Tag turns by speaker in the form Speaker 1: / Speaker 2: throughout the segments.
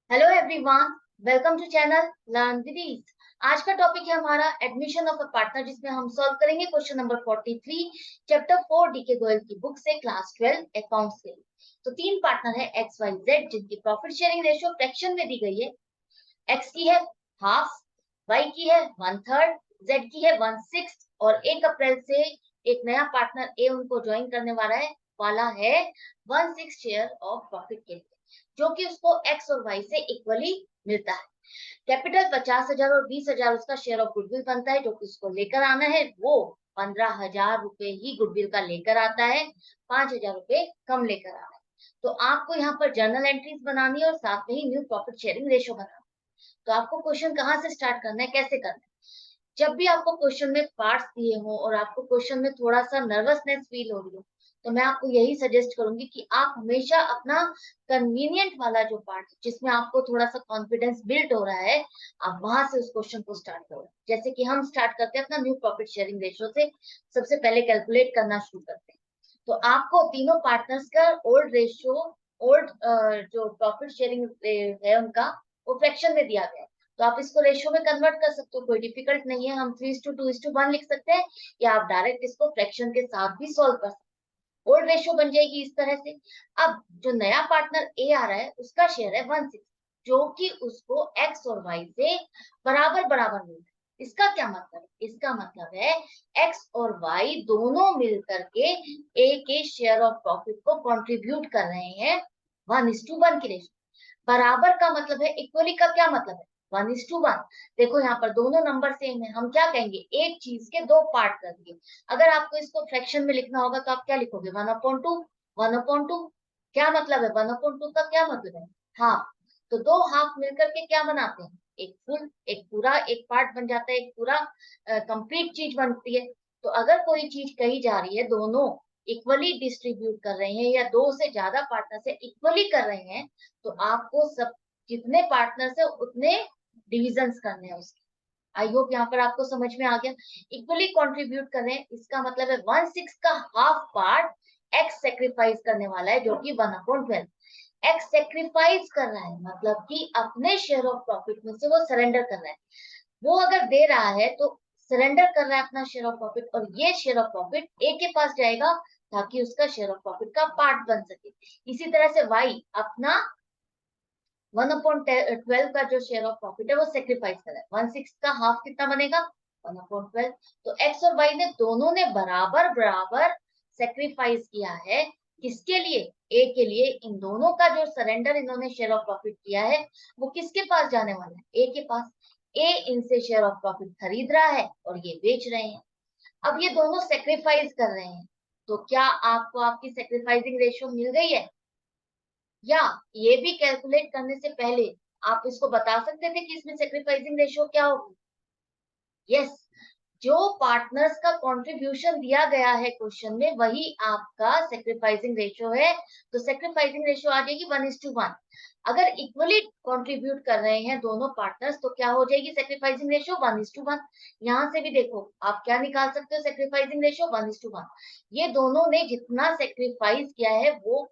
Speaker 1: Hello everyone, welcome to channel learn with ease. आज का topic है हमारा एडमिशन ऑफ अ पार्टनर, जिसमें हम सॉल्व करेंगे क्वेश्चन नंबर 43 चैप्टर 4 डी के गोयल की बुक से, क्लास 12 अकाउंट्स के। तो तीन पार्टनर है एक्स वाई जेड, जिनकी प्रॉफिट शेयरिंग रेशियो फ्रैक्शन में दी गई है। एक्स की है हाफ, वाई की है 1/3, जेड की है 1/6। और 1 अप्रैल से एक नया पार्टनर ए उनको ज्वाइन करने वाला है 1/6 शेयर ऑफ प्रॉफिट के लिए, जो कि उसको एक्स और वाई से इक्वली मिलता है। कैपिटल 50,000 और 20,000 उसका शेयर ऑफ गुडविल बनता है, जो कि उसको लेकर आना है। वो 15,000 रुपए ही गुडविल का लेकर आता है, 5,000 रुपए कम लेकर आना है। तो आपको यहाँ पर जर्नल एंट्रीज बनानी है और साथ में ही न्यू प्रॉफिट शेयरिंग रेशियो बनाना है। तो आपको क्वेश्चन कहाँ से स्टार्ट करना है, कैसे करना है? जब भी आपको क्वेश्चन में पार्ट्स दिए हो और आपको क्वेश्चन में थोड़ा सा नर्वसनेस फील हो रही हो, तो मैं आपको यही सजेस्ट करूंगी कि आप हमेशा अपना कन्वीनियंट वाला जो पार्ट जिसमें आपको थोड़ा सा कॉन्फिडेंस बिल्ड हो रहा है, आप वहां से उस क्वेश्चन को स्टार्ट करो। जैसे कि हम स्टार्ट करते हैं अपना न्यू प्रॉफिट शेयरिंग रेशियो से। सबसे पहले कैलकुलेट करना शुरू करते हैं। तो आपको तीनों पार्टनर्स का ओल्ड रेशियो, ओल्ड जो प्रॉफिट शेयरिंग है उनका, वो फ्रैक्शन में दिया गया है। तो आप इसको रेशियो में कन्वर्ट कर सकते हो, कोई डिफिकल्ट नहीं है। हम 3:2:1 लिख सकते हैं, या आप डायरेक्ट इसको फ्रैक्शन के साथ भी सॉल्व कर सकते हैं। ओल्ड रेशियो बन जाएगी इस तरह से। अब जो नया पार्टनर ए आ रहा है, उसका शेयर है 1/6, जो कि उसको एक्स और वाई से बराबर बराबर मिल रहा है। इसका क्या मतलब है? इसका मतलब है एक्स और वाई दोनों मिल करके ए के शेयर ऑफ प्रॉफिट को कंट्रीब्यूट कर रहे हैं 1:1 की रेशियो। बराबर का मतलब है इक्वली, का क्या मतलब है? 1:1। देखो यहाँ पर दोनों नंबर सेम है, हम क्या कहेंगे, एक चीज के दो पार्ट कर दिए। अगर आपको इसको फ्रैक्शन में लिखना होगा तो आप क्या लिखोगे? 1/2। 1/2 क्या मतलब है? 1/2 का क्या मतलब है? हाफ। तो दो हाफ मिलकर के क्या बनाते हैं? एक फुल, एक पूरा, एक पार्ट बन जाता है, एक पूरा कंप्लीट चीज बनती है। तो अगर कोई चीज कही जा रही है दोनों इक्वली डिस्ट्रीब्यूट कर रहे हैं, या दो से ज्यादा पार्टनर से इक्वली कर रहे हैं, तो आपको सब जितने पार्टनर्स है उतने डिविजन्स करने हैं उसके। आई होप यहाँ पर आपको समझ में आ गया। इक्वली कंट्रीब्यूट कर रहे हैं, इसका मतलब है 1/6 का हाफ पार्ट एक्स सेक्रीफाइस करने वाला है, जो कि 1/12। एक्स सेक्रीफाइस कर रहा है मतलब कि अपने शेयर ऑफ प्रॉफिट में से वो सरेंडर कर रहा है। वो अगर दे रहा है तो सरेंडर कर रहा है अपना शेयर ऑफ प्रॉफिट, और ये शेयर ऑफ प्रॉफिट ए के पास जाएगा, ताकि उसका शेयर ऑफ प्रॉफिट का पार्ट बन सके। इसी तरह से वाई अपना 1/12 का जो शेयर ऑफ प्रॉफिट है वो सेक्रीफाइस करा है। 1/6 का हाफ कितना बनेगा? 1/12। तो एक्स और वाई ने दोनों ने बराबर बराबर सेक्रीफाइस किया है। किसके लिए? ए के लिए। इन दोनों का जो सरेंडर इन्होंने शेयर ऑफ प्रॉफिट किया है, वो किसके पास जाने वाला है? ए के पास। ए इनसे शेयर ऑफ प्रॉफिट खरीद रहा है और ये बेच रहे हैं। अब ये दोनों सेक्रीफाइस कर रहे हैं, तो क्या आपको आपकी सेक्रीफाइसिंग रेशियो मिल गई है? या ये भी कैलकुलेट करने से पहले आप इसको बता सकते थे कि इसमें सेक्रीफाइसिंग रेशियो क्या होगी? यस। जो पार्टनर्स का कंट्रीब्यूशन दिया गया है क्वेश्चन में, वही आपका सेक्रीफाइसिंग रेशियो है। तो सेक्रीफाइसिंग रेशियो आ जाएगी 1:1। अगर इक्वली कंट्रीब्यूट कर रहे हैं दोनों पार्टनर्स, तो क्या हो जाएगी सेक्रीफाइसिंग रेशियो? 1:1। यहाँ से भी देखो आप क्या निकाल सकते हो, सेक्रीफाइसिंग रेशियो 1:1। ये दोनों ने जितना सेक्रीफाइस किया है वो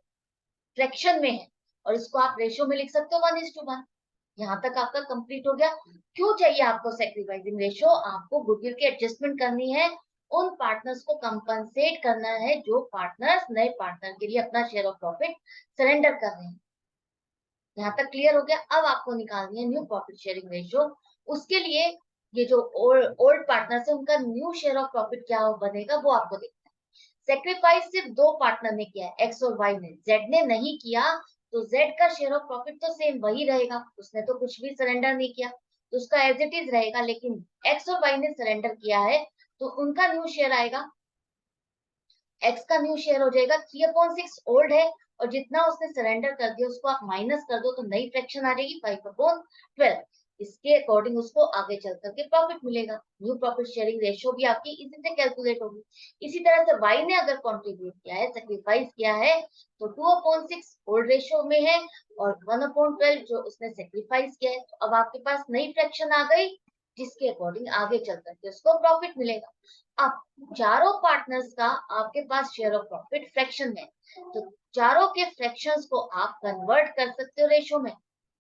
Speaker 1: फ्रैक्शन में है, और इसको आप रेशियो में लिख सकते हो 1:1। यहाँ तक आपका कंप्लीट हो गया। क्यों चाहिए आपको सेक्रीफाइसिंग रेशियो? आपको गुडविल की एडजस्टमेंट करनी है, उन पार्टनर्स को कंपनसेट करना है जो पार्टनर्स नए पार्टनर के लिए अपना शेयर ऑफ प्रॉफिट सरेंडर कर रहे हैं। यहाँ तक क्लियर हो गया? अब आपको निकालनी है न्यू प्रॉफिट शेयरिंग रेशियो। उसके लिए ये जो ओल्ड पार्टनर्स है उनका न्यू शेयर ऑफ प्रॉफिट क्या बनेगा, वो आपको देखना है। सेक्रीफाइस सिर्फ दो पार्टनर ने किया है, एक्स और वाई ने, जेड ने नहीं किया। तो जेड का शेयर ऑफ प्रॉफिट तो सेम वही रहेगा, उसने तो कुछ भी सरेंडर नहीं किया, तो उसका एज इट इज रहेगा। लेकिन एक्स और वाई ने सरेंडर किया है, तो उनका न्यू शेयर आएगा। एक्स का न्यू शेयर हो जाएगा 3/6, ओल्ड है, और जितना उसने सरेंडर कर दिया उसको आप माइनस कर दो, तो नई फ्रैक्शन आ जाएगी 5/12। इसके अकॉर्डिंग उसको आगे चल करके प्रॉफिट मिलेगा। न्यू प्रॉफिट शेयरिंग रेशियो भी आपकी इसी से कैलकुलेट होगी। इसी तरह से वाई ने अगर कॉन्ट्रीब्यूट किया है, सेक्रीफाइस किया है, तो 2/6 ओल्ड रेशियो में है, और 1/12 जो उसने सेक्रीफाइस किया है। तो अब आपके पास नई फ्रैक्शन आ गई, जिसके अकॉर्डिंग आगे चल करके उसको प्रॉफिट मिलेगा। अब चारों पार्टनर्स का आपके पास शेयर ऑफ प्रॉफिट फ्रैक्शन है, तो चारों के फ्रैक्शंस को आप कन्वर्ट कर सकते हो रेशो में।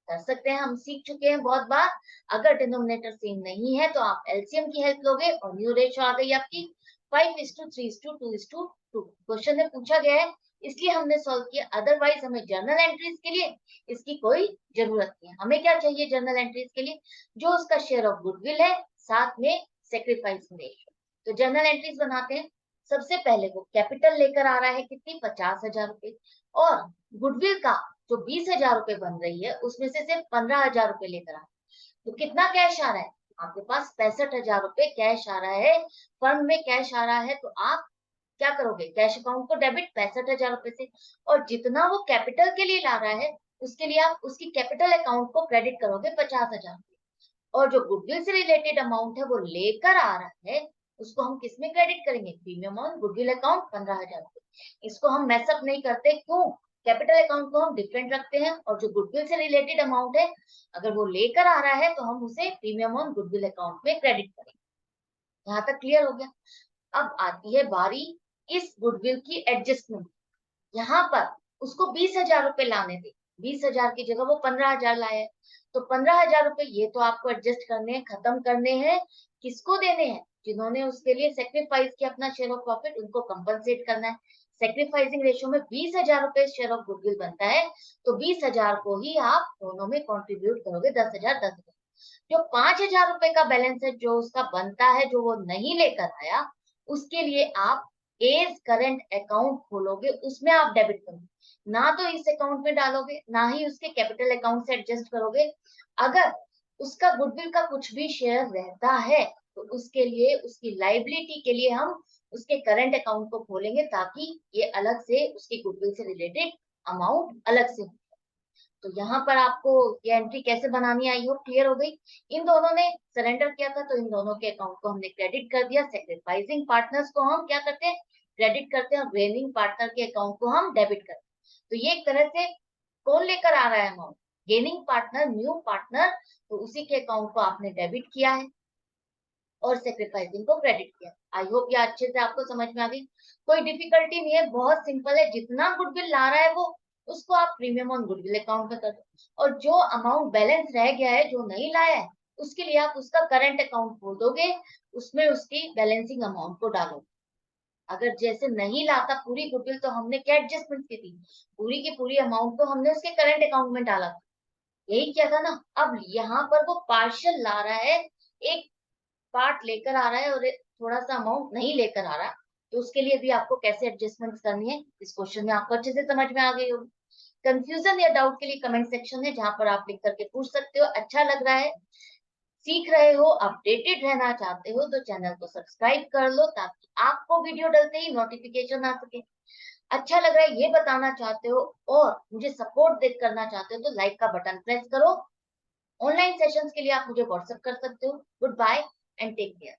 Speaker 1: कर सकते हैं, हम सीख चुके हैं बहुत बार। अगर डिनोमिनेटर सेम नहीं है तो आप एलसीएम की हेल्प लोगे और न्यू रेशियो आ गई आपकी 5:3:2:2। क्वेश्चन में पूछा गया है इसलिए हमने सॉल्व किया, अदरवाइज हमें जर्नल एंट्रीज के लिए इसकी कोई जरूरत नहीं है। हमें क्या चाहिए जर्नल एंट्रीज के लिए? जो उसका शेयर ऑफ गुडविल है, साथ में सेक्रीफाइसिंग रेशियो। तो जर्नल एंट्रीज बनाते हैं। सबसे पहले वो कैपिटल लेकर आ रहा है कितनी, 50,000 रुपए, और गुडविल का जो 20,000 रुपए बन रही है उसमें से सिर्फ 15,000 रुपए लेकर आ रहा है। तो कितना कैश आ रहा है आपके पास? 65,000 रुपए कैश आ रहा है, फर्म में कैश आ रहा है। तो आप क्या करोगे? कैश अकाउंट को डेबिट 65,000 रुपए से, और जितना वो कैपिटल के लिए ला रहा है उसके लिए आप उसकी कैपिटल अकाउंट को क्रेडिट करोगे 50,000। और जो गुडविल से रिलेटेड अमाउंट है वो लेकर आ रहा है, उसको हम किस में क्रेडिट करेंगे? प्रीमियम ऑन गुडविल अकाउंट 15,000 रुपए। इसको हम मैसअप नहीं करते, क्यों? कैपिटल अकाउंट को हम डिफरेंट रखते हैं, और जो गुडविल से रिलेटेड अमाउंट है अगर वो लेकर आ रहा है तो हम उसे प्रीमियम ऑन गुडविल अकाउंट में क्रेडिट करेंगे। यहाँ तक क्लियर हो गया? अब आती है बारी इस गुडविल की एडजस्टमेंट। यहाँ पर उसको 20,000 रुपए लाने थे, 20,000 की जगह वो 15,000 लाया है। तो 15,000 रुपए ये तो आपको एडजस्ट करने हैं, खत्म करने हैं। किसको देने हैं? जिन्होंने उसके लिए सेक्रीफाइस किया अपना शेयर ऑफ प्रॉफिट, उनको कंपनसेट करना है। सेक्रीफाइसिंग रेशियो में 20,000 रुपए शेयर ऑफ गुडविल बनता है, तो 20,000 को ही आप दोनों में कॉन्ट्रीब्यूट करोगे, 10,000 10,000। जो 5,000 रुपए का बैलेंस है जो उसका बनता है, जो वो नहीं लेकर आया, उसके लिए आप एज करंट अकाउंट खोलोगे, उसमें आप डेबिट करोगे। ना तो इस अकाउंट में डालोगे, ना ही उसके कैपिटल अकाउंट से एडजस्ट करोगे। अगर उसका गुडविल का कुछ भी शेयर रहता है तो उसके लिए, उसकी लाइबिलिटी के लिए हम उसके करंट अकाउंट को खोलेंगे, ताकि ये अलग से उसकी गुडविल से रिलेटेड अमाउंट अलग से हो। तो यहाँ पर आपको ये एंट्री कैसे बनानी, आई होप क्लियर हो गई। इन दोनों ने सरेंडर किया था तो इन दोनों के अकाउंट को हमने क्रेडिट कर दिया। सेक्रीफाइसिंग पार्टनर्स को हम क्या करते हैं? क्रेडिट करते हैं, और गेनिंग पार्टनर के अकाउंट को हम डेबिट करते हैं। तो ये एक तरह से कौन लेकर आ रहा है amount? Gaining partner, new partner. तो उसी के अकाउंट को आपने डेबिट किया है और सेक्रीफाइसिंग को क्रेडिट किया। आई होप ये अच्छे से आपको समझ में आ गई। कोई डिफिकल्टी नहीं है, बहुत सिंपल है। जितना गुडविल ला रहा है वो, उसको आप प्रीमियम ऑन गुडविल अकाउंट में कर दो, और जो अमाउंट बैलेंस रह गया है, जो नहीं लाया है, उसके लिए आप उसका करंट अकाउंट खोल दोगे, उसमें उसकी बैलेंसिंग अमाउंट को डालोगे। अगर जैसे नहीं लाता पूरी गुडविल, तो हमने क्या एडजस्टमेंट की थी? पूरी की पूरी अमाउंट को हमने उसके करंट अकाउंट में डाला था, यही किया था ना। अब यहाँ पर वो पार्शियल ला रहा है, एक पार्ट लेकर आ रहा है और थोड़ा सा अमाउंट नहीं लेकर आ रहा, तो उसके लिए भी आपको कैसे एडजस्टमेंट्स करनी है इस क्वेश्चन में आपको अच्छे से समझ में आ गई होगी। कंफ्यूजन या डाउट के लिए कमेंट सेक्शन है, जहां पर आप लिख करके पूछ सकते हो। अच्छा लग रहा है, सीख रहे हो, अपडेटेड रहना चाहते हो, तो चैनल को सब्सक्राइब कर लो, ताकि आपको वीडियो डलते ही नोटिफिकेशन आ सके। अच्छा लग रहा है ये बताना चाहते हो और मुझे सपोर्ट दे करना चाहते हो, तो लाइक का बटन प्रेस करो। ऑनलाइन सेशंस के लिए आप मुझे व्हाट्सएप कर सकते हो। Good bye and take care.